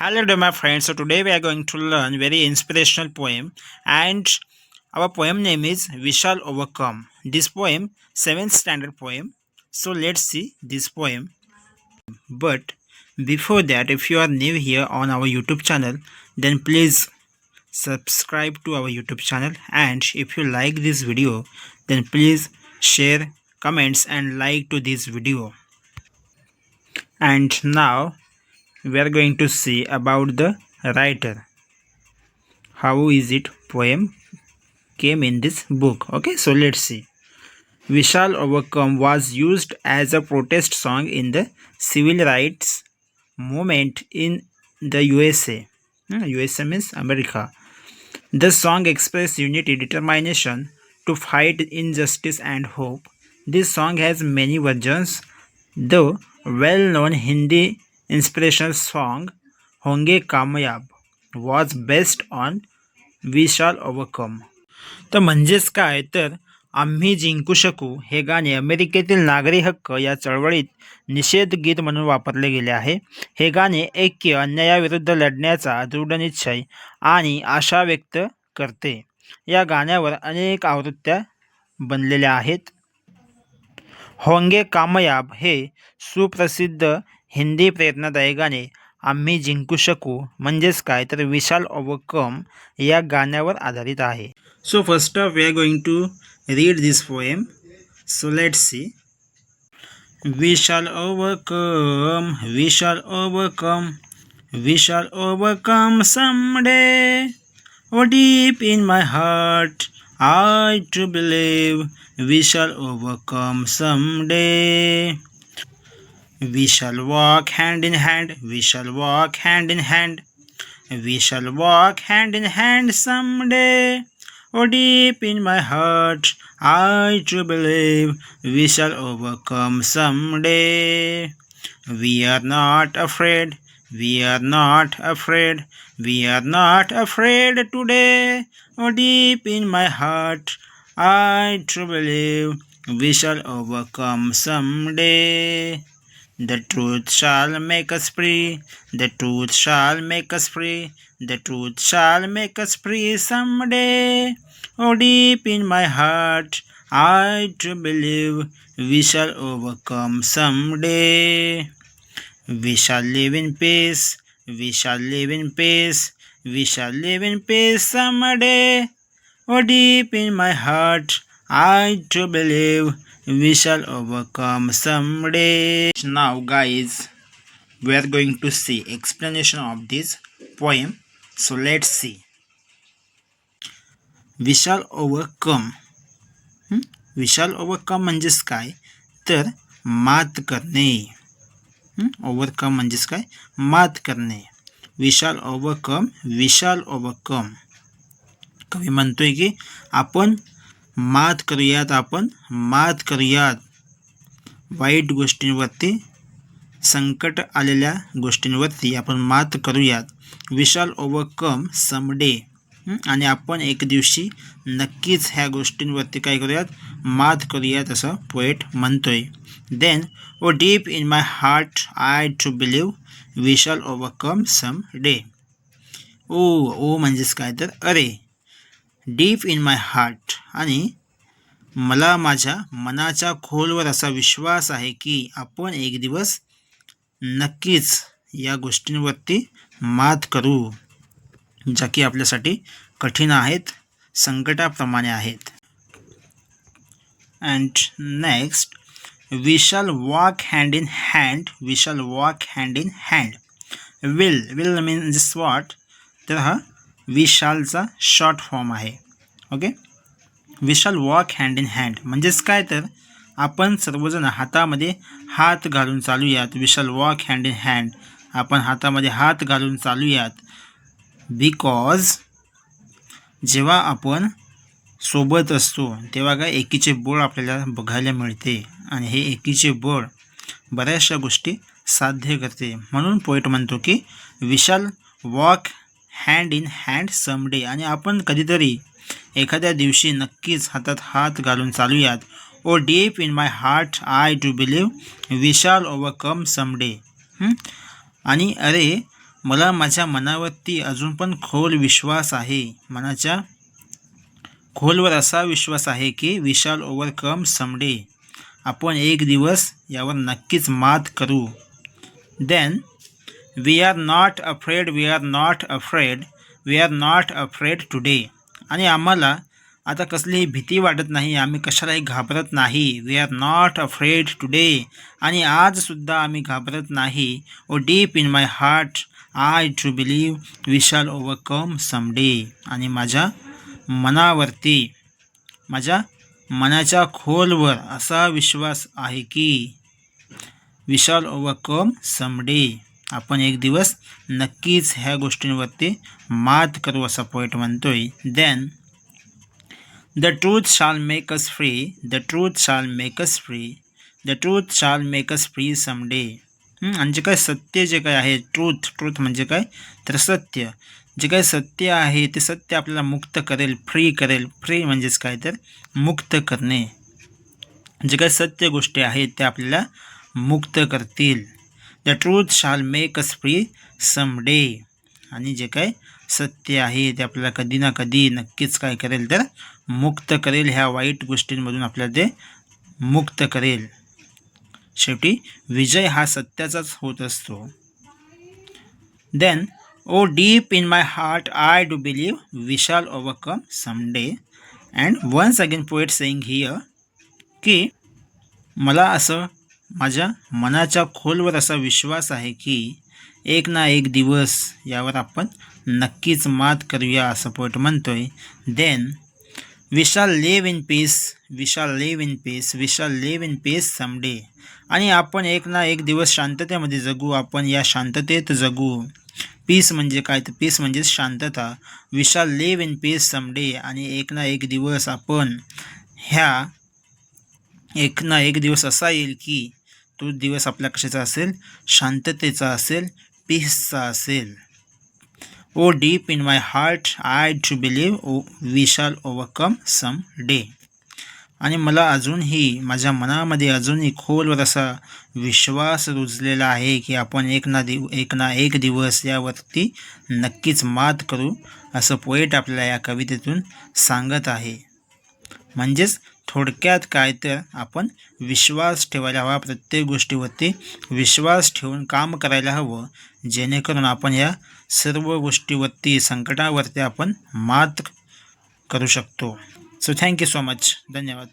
Hello dear my friends. So today we are going to learn very inspirational poem, and our poem name is We Shall Overcome. This poem 7th standard poem. So let's see this poem. But before that, if you are new here on our YouTube channel, then please subscribe to our YouTube channel, and if you like this video, then please share, comments and like to this video. And now we are going to see about the writer. How is it poem came in this book? Okay, so let's see. We Shall Overcome was used as a protest song in the civil rights movement in the USA. USA means America. The song expressed unity, determination to fight injustice and hope. This song has many versions. The well-known Hindi inspirational song Honge Kamayab was based on We Shall Overcome. तर म्हणजेच काय तर आम्ही जिंकू शकू हे गाणे अमेरिकेतील नागरी हक्क या चळवळीत निषेध गीत म्हणून वापरले गेले आहे. हे गाणे ऐक्य, अन्यायाविरुद्ध लढण्याचा दृढनिश्चय आणि आशा व्यक्त करते. या गाण्यावर अनेक आवृत्त्या बनलेल्या आहेत. होंगे कामयाब हे सुप्रसिद्ध हिंदी प्रेरणादायी गाणे आम्ही जिंकू शकू म्हणजेच काय तर विशाल ओव्हरकम या गाण्यावर आधारित आहे. So first off we are going to read this poem. So let's see. We shall overcome, we shall overcome, we shall overcome someday. Oh, deep in my heart, I to believe we shall overcome someday. We shall walk hand in hand, we shall walk hand in hand, we shall walk hand in hand someday. Oh, deep in my heart, I to believe we shall overcome someday. We are not afraid, we are not afraid, we are not afraid today. Oh, deep in my heart, I to believe we shall overcome someday. The truth shall make us free, the truth shall make us free, the truth shall make us free someday. Oh, deep in my heart, I to believe we shall overcome someday. We shall live in peace, we shall live in peace, we shall live in peace someday. Oh, deep in my heart, I to believe we shall overcome someday. Now guys, we are going to see explanation of this poem. So let's see. We shall overcome. We shall overcome म्हणजेच काय तर मात करणे. Overcome म्हणजेच काय मात करणे. We shall overcome, we shall overcome. कवी म्हणतोय की आपण मात करूयात, आपण मात करूयात वाईट गोष्टींवरती, संकट आलेल्या गोष्टींवरती आपण मात करूयात. We shall overcome someday. आणि आपण एक दिवशी नक्कीच ह्या गोष्टींवरती काय करूयात मात करूयात असं पोएट म्हणतोय. Then oh deep in my heart I too believe we shall overcome someday. Oh म्हणजेच काय तर अरे. डीप इन माय हार्ट आणि मला माझ्या मनाच्या खोलवर असा विश्वास आहे की आपण एक दिवस नक्कीच या गोष्टींवरती मात करू ज्या की आपल्यासाठी कठीण आहेत, संकटाप्रमाणे आहेत. And next we shall walk hand in hand, we shall walk hand in hand. Will means what तर हा वी शॅलचा शॉर्ट फॉर्म आहे. Okay. We shall walk hand in hand म्हणजेच काय तर आपण सर्वजण हातामध्ये हात घालून चालूयात. We shall walk hand in hand. आपण हातामध्ये हात घालून चालूयात. बिकॉज जेव्हा आपण सोबत असतो तेव्हा काय एकीचे बळ आपल्याला बघायला मिळते आणि हे एकीचे बळ बऱ्याचशा गोष्टी साध्य करते. म्हणून पोएट म्हणतो की we shall walk hand in hand someday. आणि आपण कधीतरी एखाद्या दिवशी नक्कीच हातात हात घालून चालूयात. Oh deep in my heart I too believe we shall overcome someday. आणि अरे मला माझ्या मनावरती अजून पण खोल विश्वास आहे. मनाच्या खोलवर असा विश्वास आहे की वी शॅल ओव्हरकम समडे. आपण एक दिवस यावर नक्कीच मात करू. Then we are not afraid, we are not afraid, we are not afraid today. आणि आम्हाला आता कसलीही भीती वाटत नाही, आम्ही कशालाही घाबरत नाही. We are not afraid today. आणि आजसुद्धा आम्ही घाबरत नाही. Oh deep in my heart I too believe we shall overcome someday. आणि माझ्या मनावरती, माझ्या मनाच्या खोलवर असा विश्वास आहे की वी शॅल ओव्हरकम समडे. आपण एक दिवस नक्कीच ह्या गोष्टींवरती मात करू, असा पोएट म्हणतोय. Then the truth shall make us free, the truth shall make us free, the truth shall make us free someday. आणि जे काय सत्य जे काय आहे, ट्रूथ म्हणजे काय तर सत्य. जे काही सत्य आहे ते सत्य आपल्याला मुक्त करेल, फ्री करेल. फ्री म्हणजेच काय तर मुक्त करणे. जे काही सत्य गोष्टी आहेत ते आपल्याला मुक्त करतील. The truth shall make us free someday. आणि जे काय सत्य आहे ते आपल्याला कधी ना कधी नक्कीच काय करेल तर मुक्त करेल. ह्या वाईट गोष्टींमधून आपल्याला ते मुक्त करेल. शेवटी विजय हा सत्याचाच होत असतो. Then oh deep in my heart I do believe we shall overcome someday. And once again poet saying here की मला असं माझ्या मनाच्या खोलवर असा विश्वास आहे की एक ना एक दिवस यावर आपण नक्कीच मात करूया, असं पोएट म्हणतोय. Then we shall live in peace, we shall live in peace, we shall live in peace someday. आणि आपण एक ना एक दिवस शांततेमध्ये जगू, आपण या शांततेत जगू. पीस म्हणजे काय तर पीस म्हणजे शांतता. We shall live in peace someday. आणि एक ना एक दिवस आपण एक ना एक दिवस असा येईल की तो दिवस आपल्या कशाचा असेल, शांततेचा असेल, पीसचा असेल. Oh deep in my heart I too believe we shall overcome someday. आणि मला अजूनही माझ्या मनामध्ये अजूनही खोलवर असा विश्वास रुजलेला आहे की आपण एक ना एक दिवस यावरती नक्कीच मात करू, असं पोएट आपल्याला या कवितेतून सांगत आहे. म्हणजेच थोडक्यात काय तर आपण विश्वास ठेवायला हवा, प्रत्येक गोष्टीवरती विश्वास ठेवून काम करायला हवं, जेणेकरून आपण या सर्व गोष्टीवरती, संकटावरती आपण मात करू शकतो. So thank you so much. धन्यवाद.